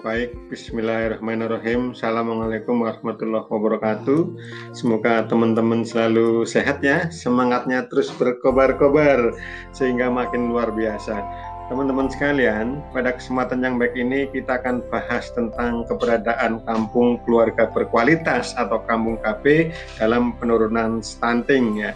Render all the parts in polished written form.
Baik, bismillahirrahmanirrahim. Assalamualaikum warahmatullahi wabarakatuh. Semoga teman-teman selalu sehat ya, semangatnya terus berkobar-kobar sehingga makin luar biasa. Teman-teman sekalian, pada kesempatan yang baik ini kita akan bahas tentang keberadaan kampung keluarga berkualitas atau kampung KB dalam penurunan stunting ya.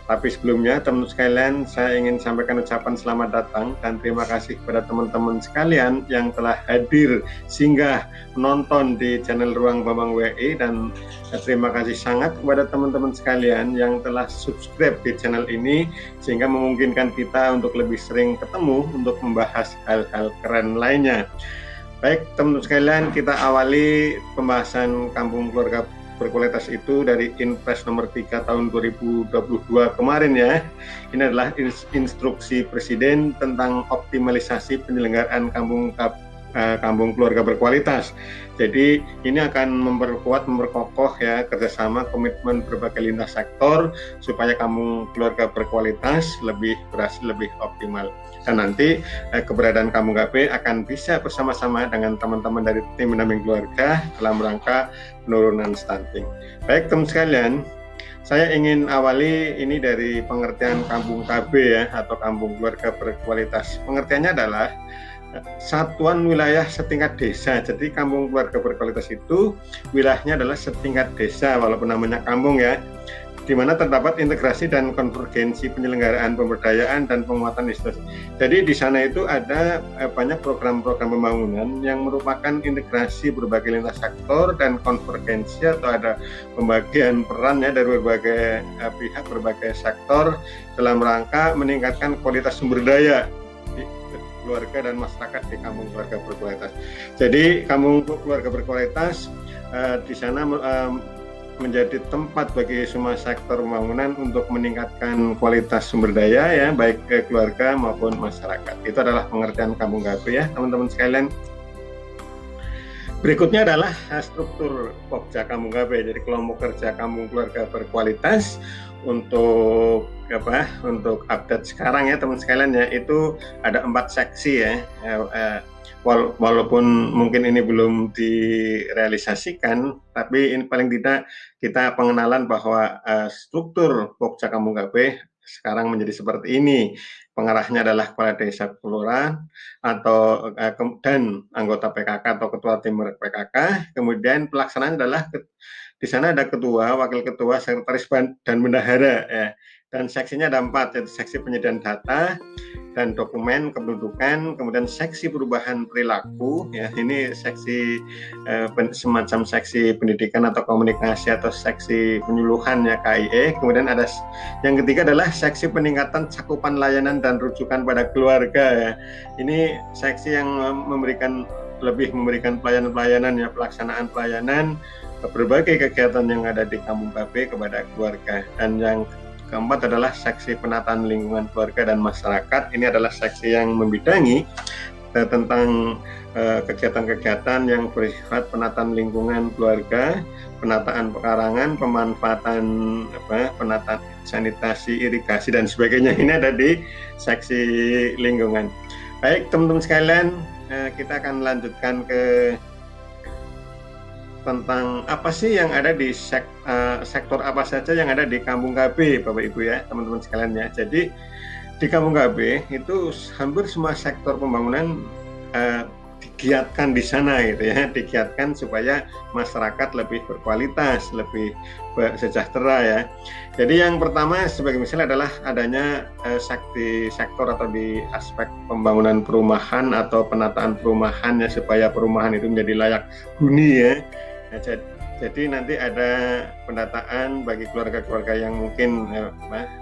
Tapi sebelumnya, teman-teman sekalian, saya ingin sampaikan ucapan selamat datang dan terima kasih kepada teman-teman sekalian yang telah hadir singgah menonton di channel Ruang Bambang WI, dan terima kasih sangat kepada teman-teman sekalian yang telah subscribe di channel ini sehingga memungkinkan kita untuk lebih sering ketemu untuk membahas hal-hal keren lainnya. Baik, teman-teman sekalian, kita awali pembahasan kampung keluarga berkualitas itu dari Inpres nomor 3 tahun 2022 kemarin ya. Ini adalah instruksi Presiden tentang optimalisasi penyelenggaraan kampung keluarga berkualitas. Jadi ini akan memperkokoh ya kerjasama komitmen berbagai lintas sektor supaya kampung keluarga berkualitas lebih berhasil, lebih optimal. Dan nanti keberadaan kampung KB akan bisa bersama-sama dengan teman-teman dari tim pendamping keluarga dalam rangka penurunan stunting. Baik teman sekalian, saya ingin awali ini dari pengertian kampung KB ya, atau kampung keluarga berkualitas. Pengertiannya adalah satuan wilayah setingkat desa. Jadi kampung keluarga berkualitas itu wilayahnya adalah setingkat desa walaupun namanya kampung ya, di mana terdapat integrasi dan konvergensi penyelenggaraan pemberdayaan dan penguatan institusi. Jadi di sana itu ada banyak program-program pembangunan yang merupakan integrasi berbagai lintas sektor dan konvergensi atau ada pembagian perannya dari berbagai pihak, berbagai sektor dalam rangka meningkatkan kualitas sumber daya keluarga dan masyarakat di kampung keluarga berkualitas. Jadi kampung keluarga berkualitas di sana menjadi tempat bagi semua sektor pembangunan untuk meningkatkan kualitas sumber daya ya, baik ke keluarga maupun masyarakat. Itu adalah pengertian kampung KB ya, teman-teman sekalian. Berikutnya adalah struktur Pokja Kampung KB. Jadi kelompok kerja kampung keluarga berkualitas untuk untuk update sekarang ya teman sekalian ya, itu ada 4 seksi ya. Walaupun mungkin ini belum direalisasikan, tapi ini paling tidak kita pengenalan bahwa struktur Pokja Kampung KB sekarang menjadi seperti ini. Pengarahnya adalah kepala desa kelurahan atau dan anggota PKK atau ketua tim PKK. Kemudian pelaksanaan adalah di sana ada ketua, wakil ketua, sekretaris dan bendahara ya. Dan seksinya ada 4, yaitu seksi penyediaan data dan dokumen kependudukan, kemudian seksi perubahan perilaku ya, ini seksi semacam seksi pendidikan atau komunikasi atau seksi penyuluhan ya, KIE. Kemudian ada yang ketiga adalah seksi peningkatan cakupan layanan dan rujukan pada keluarga ya. Ini seksi yang memberikan pelayanan-pelayanan ya, pelaksanaan pelayanan berbagai kegiatan yang ada di kampung KB kepada keluarga. Dan yang keempat adalah seksi penataan lingkungan keluarga dan masyarakat. Ini adalah seksi yang membidangi tentang kegiatan-kegiatan yang bersifat penataan lingkungan keluarga, penataan pekarangan, pemanfaatan penataan sanitasi, irigasi dan sebagainya. Ini ada di seksi lingkungan. Baik teman-teman sekalian, kita akan lanjutkan ke tentang apa sih yang ada di sektor apa saja yang ada di kampung KB, Bapak Ibu ya, teman-teman sekalian ya. Jadi di kampung KB itu hampir semua sektor pembangunan digiatkan di sana gitu ya, digiatkan supaya masyarakat lebih berkualitas, lebih sejahtera ya. Jadi yang pertama sebagai misal adalah adanya di sektor atau di aspek pembangunan perumahan atau penataan perumahan ya, supaya perumahan itu menjadi layak huni ya. Jadi nanti ada pendataan bagi keluarga-keluarga yang mungkin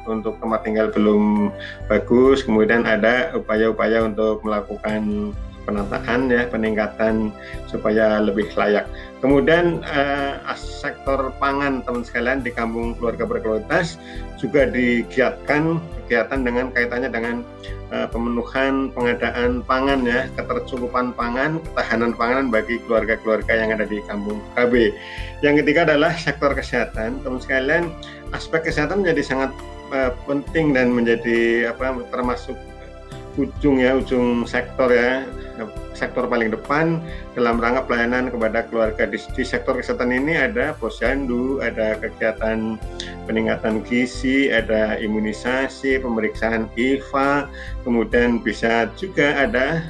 untuk tempat tinggal belum bagus, kemudian ada upaya-upaya untuk melakukan penataan ya, peningkatan supaya lebih layak. Kemudian sektor pangan teman sekalian di kampung keluarga berkualitas juga digiatkan kegiatan dengan kaitannya dengan pemenuhan pengadaan pangan ya, ketercukupan pangan, ketahanan pangan bagi keluarga-keluarga yang ada di kampung KB. Yang ketiga adalah sektor kesehatan, teman sekalian. Aspek kesehatan menjadi sangat penting dan menjadi termasuk ujung sektor ya, sektor paling depan dalam rangka pelayanan kepada keluarga. Di sektor kesehatan ini ada posyandu, ada kegiatan peningkatan gizi, ada imunisasi, pemeriksaan IVA, kemudian bisa juga ada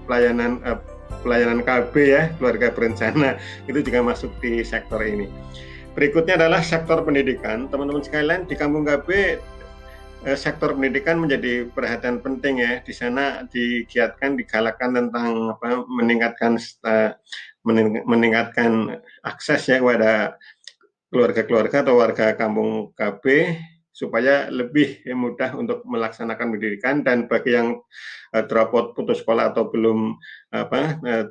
pelayanan KB ya, keluarga berencana, itu juga masuk di sektor ini. Berikutnya adalah sektor pendidikan. Teman-teman sekalian, di Kampung KB sektor pendidikan menjadi perhatian penting ya. Di sana digiatkan, digalakkan tentang meningkatkan akses ya kepada keluarga-keluarga atau warga Kampung KB supaya lebih mudah untuk melaksanakan pendidikan. Dan bagi yang drop out, putus sekolah atau belum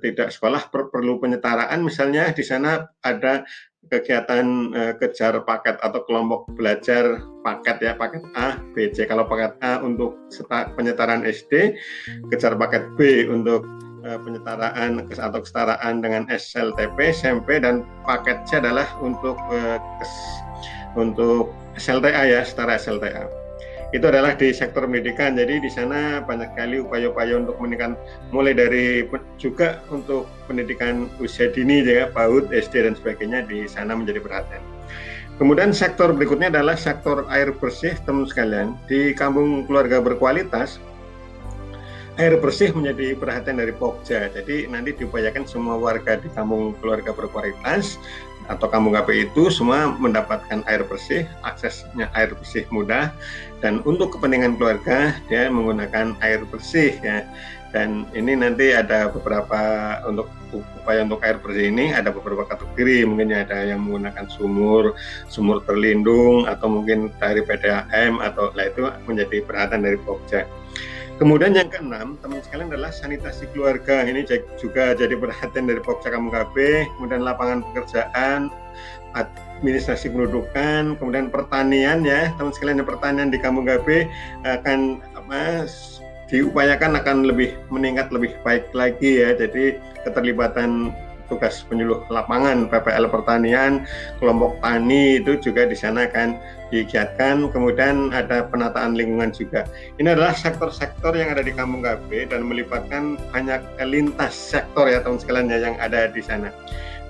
tidak sekolah, perlu penyetaraan, misalnya di sana ada kegiatan kejar paket atau kelompok belajar paket ya, paket A, B, C. Kalau paket A untuk penyetaraan SD, kejar paket B untuk penyetaraan atau kesetaraan dengan SLTP, SMP, dan paket C adalah untuk SLTA ya, setara SLTA. Itu adalah di sektor pendidikan. Jadi di sana banyak sekali upaya-upaya untuk meningkatkan, mulai dari juga untuk pendidikan usia dini ya, PAUD, SD dan sebagainya, di sana menjadi perhatian. Kemudian sektor berikutnya adalah sektor air bersih. Teman sekalian, di Kampung Keluarga Berkualitas, air bersih menjadi perhatian dari Pokja. Jadi nanti diupayakan semua warga di Kampung Keluarga Berkualitas atau Kampung KB itu semua mendapatkan air bersih, aksesnya air bersih mudah, dan untuk kepentingan keluarga dia menggunakan air bersih ya. Dan ini nanti ada beberapa untuk upaya untuk air bersih ini, ada beberapa kategori, mungkin ada yang menggunakan sumur terlindung, atau mungkin dari PDAM, atau itu menjadi perhatian dari Pokja. Kemudian yang keenam, teman sekalian, adalah sanitasi keluarga. Ini juga jadi perhatian dari Pokja Kampung KB. Kemudian lapangan pekerjaan, administrasi pendudukan, kemudian pertanian ya, teman sekalian, pertanian di Kampung KB akan diupayakan akan lebih meningkat, lebih baik lagi ya. Jadi keterlibatan tugas penyuluh lapangan, PPL pertanian, kelompok tani itu juga di sana akan digiatkan. Kemudian ada penataan lingkungan juga. Ini adalah sektor-sektor yang ada di Kampung KB dan melibatkan banyak lintas sektor ya teman sekalian ya, yang ada di sana.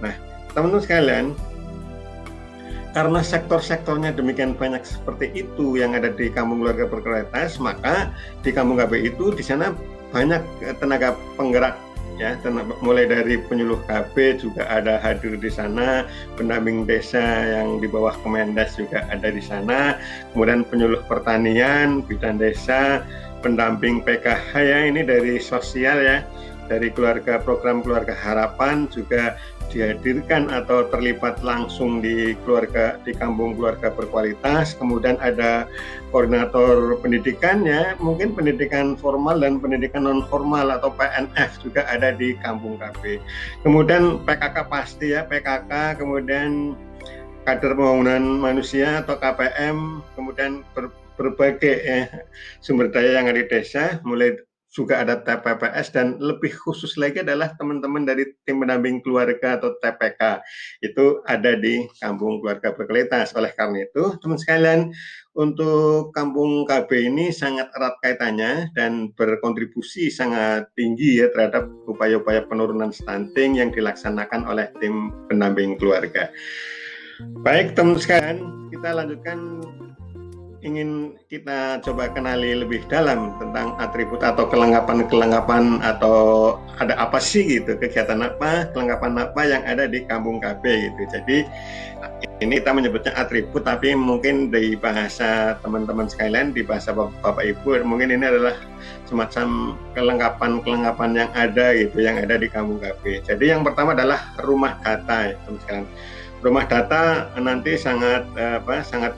Nah, teman-teman sekalian, karena sektor-sektornya demikian banyak seperti itu yang ada di Kampung Keluarga Berkualitas, maka di Kampung KB itu di sana banyak tenaga penggerak ya, mulai dari penyuluh KB juga ada hadir di sana, pendamping desa yang di bawah Kemendes juga ada di sana, kemudian penyuluh pertanian, bidan desa, pendamping PKH ya, ini dari sosial ya, dari keluarga, program Keluarga Harapan juga dihadirkan atau terlibat langsung di Kampung Keluarga Berkualitas. Kemudian ada koordinator pendidikannya, mungkin pendidikan formal dan pendidikan non formal atau PNF juga ada di Kampung KB. Kemudian PKK pasti ya, PKK, kemudian kader pembangunan manusia atau KPM, kemudian berbagai sumber daya yang ada di desa, mulai juga ada TPPS, dan lebih khusus lagi adalah teman-teman dari tim pendamping keluarga atau TPK itu ada di Kampung Keluarga Berkualitas. Oleh karena itu, teman sekalian, untuk Kampung KB ini sangat erat kaitannya dan berkontribusi sangat tinggi ya terhadap upaya-upaya penurunan stunting yang dilaksanakan oleh tim pendamping keluarga. Baik teman sekalian, kita lanjutkan. Ingin kita coba kenali lebih dalam tentang atribut atau kelengkapan atau ada apa sih gitu, kegiatan apa, kelengkapan apa yang ada di Kampung KB gitu. Jadi ini kita menyebutnya atribut, tapi mungkin di bahasa teman-teman sekalian, di bahasa Bapak Ibu, mungkin ini adalah semacam kelengkapan yang ada gitu, yang ada di Kampung KB. Jadi yang pertama adalah rumah data ya teman sekalian. Rumah data nanti sangat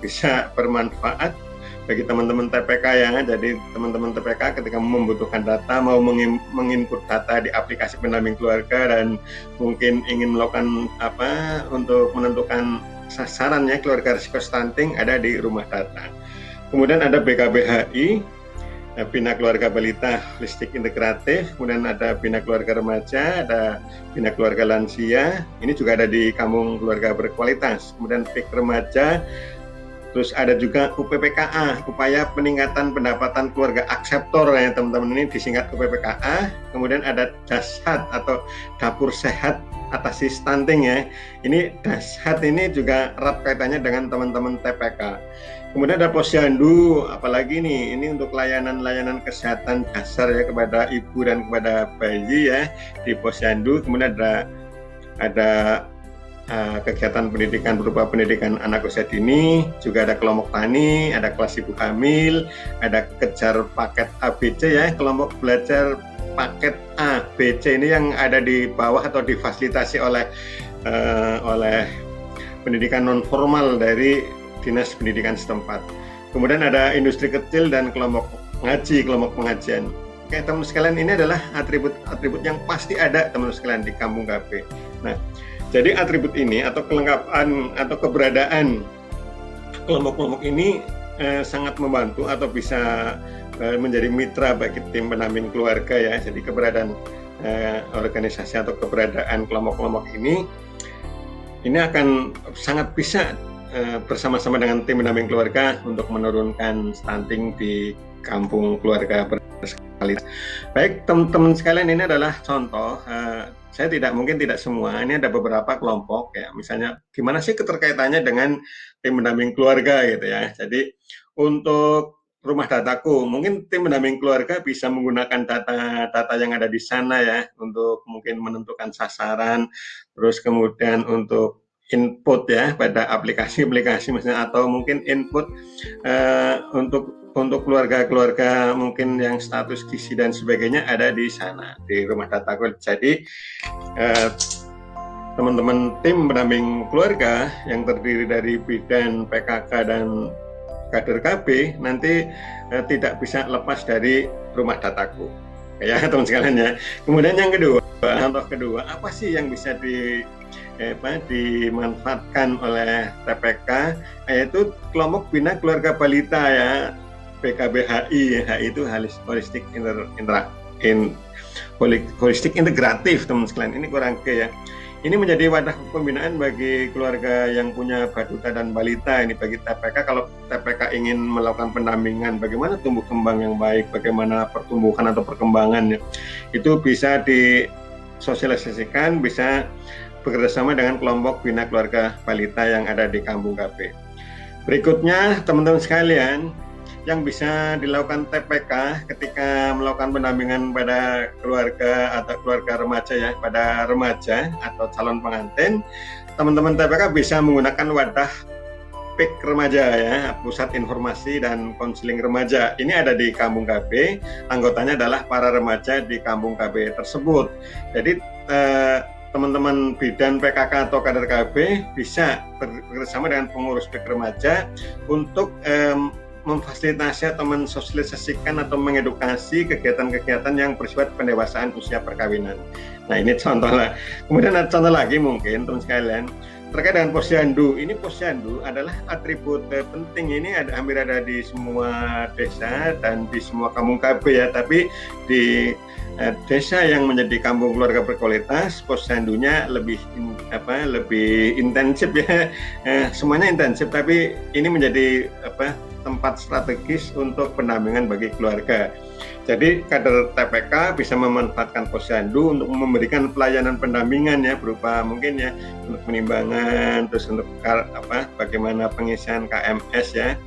bisa bermanfaat bagi teman-teman TPK ya. Jadi teman-teman TPK ketika membutuhkan data, mau menginput data di aplikasi pendamping keluarga dan mungkin ingin melakukan untuk menentukan sasarannya keluarga risiko stunting, ada di rumah data. Kemudian ada BKBHI, Bina Keluarga Balita Holistik Integratif, kemudian ada Bina Keluarga Remaja, ada Bina Keluarga Lansia, ini juga ada di Kampung Keluarga Berkualitas. Kemudian PIK Remaja Terus ada juga UPPKA, upaya peningkatan pendapatan keluarga akseptor ya teman-teman, ini disingkat UPPKA. Kemudian ada DASHAT atau dapur sehat atasi stunting ya. Ini DASHAT ini juga erat kaitannya dengan teman-teman TPK. Kemudian ada posyandu, apalagi nih, ini untuk layanan-layanan kesehatan dasar ya kepada ibu dan kepada bayi ya di posyandu. Kemudian ada kegiatan pendidikan berupa pendidikan anak usia dini, juga ada kelompok tani, ada kelas ibu hamil, ada kejar paket ABC ya, kelompok belajar paket A, B, C ini yang ada di bawah atau difasilitasi oleh pendidikan non formal dari dinas pendidikan setempat. Kemudian ada industri kecil dan kelompok ngaji, kelompok pengajian. Oke teman sekalian, ini adalah atribut-atribut yang pasti ada teman sekalian di Kampung KB. Nah, jadi atribut ini atau kelengkapan atau keberadaan kelompok-kelompok ini sangat membantu atau bisa menjadi mitra bagi tim pendamping keluarga ya. Jadi keberadaan organisasi atau keberadaan kelompok-kelompok ini akan sangat bisa bersama-sama dengan tim pendamping keluarga untuk menurunkan stunting di kampung keluarga berskala. Baik teman-teman sekalian, ini adalah contoh. Saya mungkin tidak semua, ini ada beberapa kelompok ya, misalnya gimana sih keterkaitannya dengan tim pendamping keluarga gitu ya. Jadi untuk rumah dataku, mungkin tim pendamping keluarga bisa menggunakan data yang ada di sana ya untuk mungkin menentukan sasaran, terus kemudian untuk input ya pada aplikasi-aplikasi misalnya, atau mungkin input untuk keluarga-keluarga mungkin yang status gizi dan sebagainya ada di sana di rumah dataku. Jadi teman-teman tim pendamping keluarga yang terdiri dari bidan, PKK dan kader KB nanti tidak bisa lepas dari rumah dataku ya teman sekalian ya. Kemudian yang kedua, contoh kedua, apa sih yang bisa dimanfaatkan oleh TPK, yaitu kelompok bina keluarga balita ya, PKBHI. HI itu holistik integratif teman sekalian. Ini kurang ke ya. Ini menjadi wadah pembinaan bagi keluarga yang punya balita dan balita ini bagi TPK. Kalau TPK ingin melakukan pendampingan bagaimana tumbuh kembang yang baik, bagaimana pertumbuhan atau perkembangannya, itu bisa disosialisasikan, bisa bekerjasama dengan kelompok bina keluarga balita yang ada di Kampung KB. Berikutnya teman-teman sekalian, yang bisa dilakukan TPK ketika melakukan pendampingan pada keluarga atau keluarga remaja ya, pada remaja atau calon pengantin, teman-teman TPK bisa menggunakan wadah PIK remaja ya, Pusat Informasi dan Konseling Remaja. Ini ada di Kampung KB, anggotanya adalah para remaja di Kampung KB tersebut. Jadi teman-teman bidan, PKK atau kader KB bisa bekerjasama dengan pengurus PIK remaja untuk memfasilitasi atau mensosialisasikan atau mengedukasi kegiatan-kegiatan yang bersifat pendewasaan usia perkawinan. Nah ini contoh lah. Kemudian ada contoh lagi mungkin teman sekalian terkait dengan posyandu. Ini posyandu adalah atribut penting, ini hampir ada di semua desa dan di semua kampung KB ya. Tapi di desa yang menjadi kampung keluarga berkualitas, posyandunya lebih intensif ya. Semuanya intensif, tapi ini menjadi tempat strategis untuk pendampingan bagi keluarga. Jadi kader TPK bisa memanfaatkan posyandu untuk memberikan pelayanan pendampingan ya, berupa mungkin ya untuk penimbangan, terus untuk bagaimana pengisian KMS ya.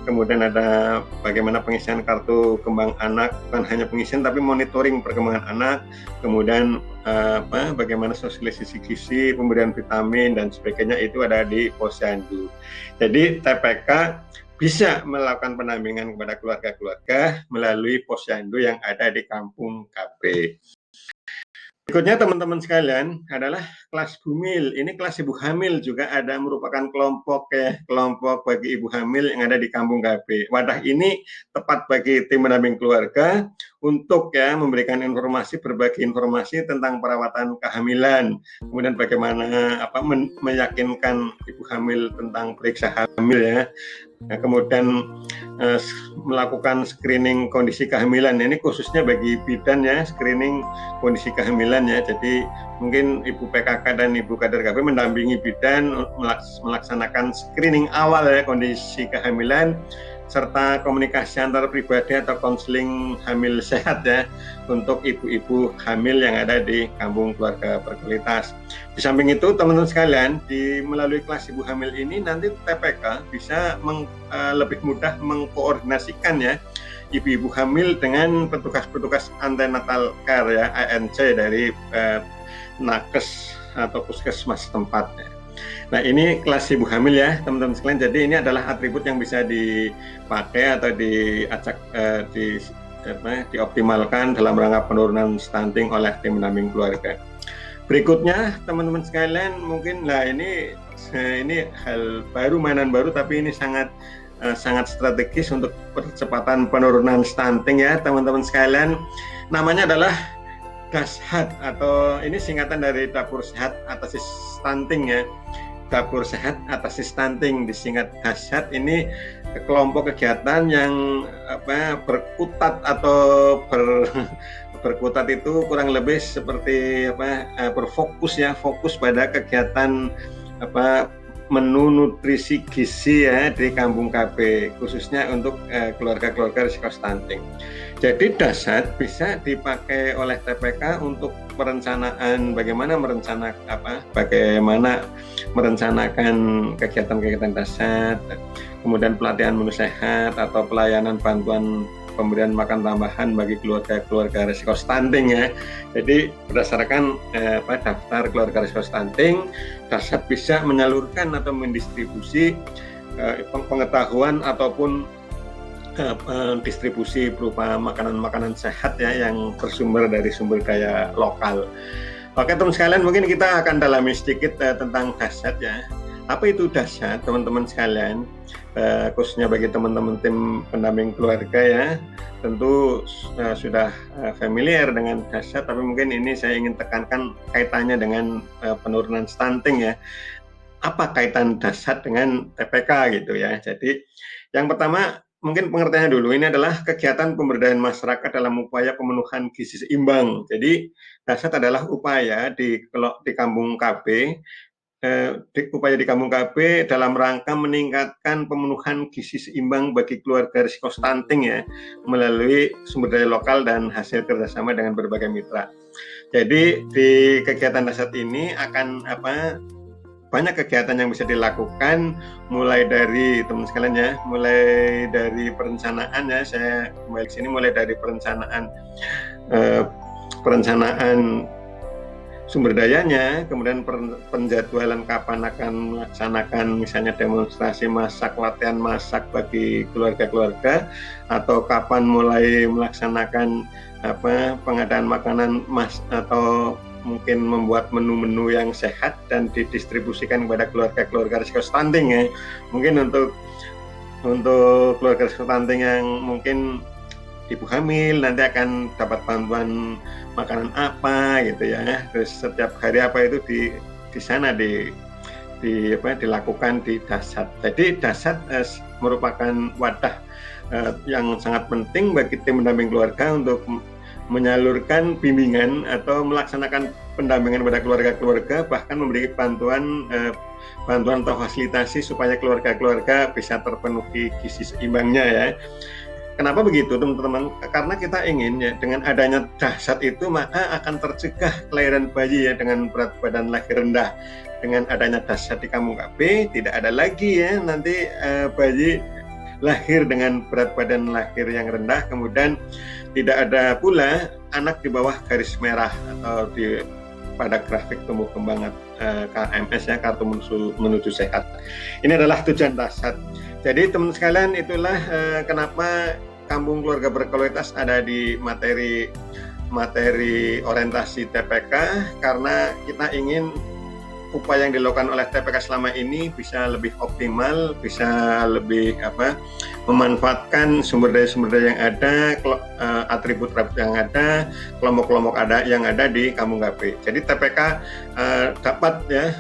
Kemudian ada bagaimana pengisian kartu kembang anak, bukan hanya pengisian tapi monitoring perkembangan anak. Kemudian bagaimana sosialisasi gizi, pemberian vitamin dan sebagainya, itu ada di posyandu. Jadi TPK bisa melakukan pendampingan kepada keluarga-keluarga melalui posyandu yang ada di Kampung KB. Berikutnya teman-teman sekalian adalah kelas bumil. Ini kelas ibu hamil juga ada, merupakan kelompok bagi ibu hamil yang ada di Kampung KB. Wadah ini tepat bagi tim pendamping keluarga untuk ya memberikan informasi, berbagi informasi tentang perawatan kehamilan. Kemudian bagaimana meyakinkan ibu hamil tentang periksa hamil ya. kemudian melakukan screening kondisi kehamilan. Ini khususnya bagi bidan ya, screening kondisi kehamilan ya. Jadi mungkin Ibu PKK dan Ibu Kader KB mendampingi bidan melaksanakan screening awal ya kondisi kehamilan, serta komunikasi antar pribadi atau konseling hamil sehat ya untuk ibu-ibu hamil yang ada di kampung keluarga berkualitas. Di samping itu teman-teman sekalian, melalui kelas ibu hamil ini nanti TPK bisa lebih mudah mengkoordinasikan ya ibu-ibu hamil dengan petugas-petugas antenatal care ya, ANC dari nakes atau puskesmas tempat. Nah, ini kelas ibu hamil ya teman-teman sekalian. Jadi ini adalah atribut yang bisa dipakai atau dioptimalkan dalam rangka penurunan stunting oleh tim pendamping keluarga. Berikutnya teman-teman sekalian, mungkin ini hal baru, mainan baru, tapi ini sangat strategis untuk percepatan penurunan stunting ya teman-teman sekalian. Namanya adalah DASHAT, atau ini singkatan dari Dapur Sehat Atasi Stunting ya. Dapur Sehat Atasi Stunting, disingkat DASHAT. Ini kelompok kegiatan yang berkutat atau berkutat itu kurang lebih seperti berfokus ya, fokus pada kegiatan menu nutrisi gizi ya di kampung KB, khususnya untuk keluarga-keluarga risiko stunting. Jadi DASHAT bisa dipakai oleh TPK untuk perencanaan bagaimana merencanakan kegiatan-kegiatan DASHAT, kemudian pelatihan menu sehat atau pelayanan bantuan pemberian makan tambahan bagi keluarga-keluarga risiko stunting ya. Jadi berdasarkan daftar keluarga risiko stunting, DASHAT bisa menyalurkan atau mendistribusi pengetahuan ataupun distribusi berupa makanan-makanan sehat ya yang bersumber dari sumber daya lokal. Oke teman sekalian, mungkin kita akan dalami sedikit tentang DASHAT ya. Apa itu DASHAT teman-teman sekalian? Khususnya bagi teman-teman tim pendamping keluarga ya, tentu sudah familiar dengan DASHAT, tapi mungkin ini saya ingin tekankan kaitannya dengan penurunan stunting ya. Apa kaitan DASHAT dengan TPK gitu ya? Jadi yang pertama, mungkin pengertiannya dulu, ini adalah kegiatan pemberdayaan masyarakat dalam upaya pemenuhan gizi seimbang. Jadi DASHAT adalah upaya di kampung KB, upaya di kampung KB dalam rangka meningkatkan pemenuhan gizi seimbang bagi keluarga risiko stunting ya, melalui sumber daya lokal dan hasil kerjasama dengan berbagai mitra. Jadi di kegiatan DASHAT ini akan banyak kegiatan yang bisa dilakukan, mulai dari teman sekalian ya, mulai dari perencanaan ya, saya kembali ke sini, mulai dari perencanaan sumber dayanya, kemudian penjadwalan kapan akan melaksanakan misalnya demonstrasi masak, latihan masak bagi keluarga-keluarga, atau kapan mulai melaksanakan pengadaan makanan atau mungkin membuat menu-menu yang sehat dan didistribusikan kepada keluarga-keluarga risiko stunting ya. Mungkin untuk keluarga risiko stunting yang mungkin ibu hamil nanti akan dapat bantuan makanan apa gitu ya. Terus setiap hari apa itu di sana dilakukan di DASHAT. Jadi DASHAT merupakan wadah yang sangat penting bagi tim pendamping keluarga untuk menyalurkan bimbingan atau melaksanakan pendampingan pada keluarga-keluarga, bahkan memberi bantuan atau fasilitasi supaya keluarga-keluarga bisa terpenuhi gizi seimbangnya ya. Kenapa begitu teman-teman? Karena kita ingin ya, dengan adanya DASHAT itu maka akan tercegah kelahiran bayi ya dengan berat badan lahir rendah. Dengan adanya DASHAT di kampung KB tidak ada lagi ya nanti bayi lahir dengan berat badan lahir yang rendah, kemudian tidak ada pula anak di bawah garis merah atau pada grafik tumbuh kembang KMS ya, kartu menuju sehat. Ini adalah tujuan DASHAT. Jadi teman sekalian, itulah kenapa kampung keluarga berkualitas ada di materi orientasi TPK, karena kita ingin upaya yang dilakukan oleh TPK selama ini bisa lebih optimal, bisa lebih memanfaatkan sumber daya yang ada, atribut yang ada, kelompok-kelompok yang ada di kampung KB. Jadi TPK dapat ya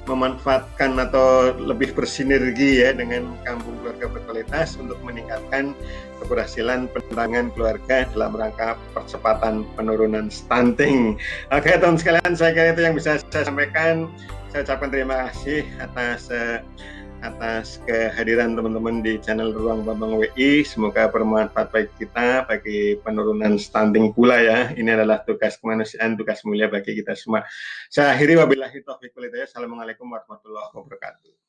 memanfaatkan atau lebih bersinergi ya dengan kampung keluarga berkualitas untuk meningkatkan keberhasilan pendampingan keluarga dalam rangka percepatan penurunan stunting. Oke teman sekalian, saya kira itu yang bisa saya sampaikan. Saya ucapkan terima kasih atas kehadiran teman-teman di channel Ruang Bambang WI. Semoga bermanfaat bagi kita, bagi penurunan stunting pula ya. Ini adalah tugas kemanusiaan, tugas mulia bagi kita semua. Saya akhiri, wabillahi taufiq wal hidayah. Assalamualaikum warahmatullahi wabarakatuh.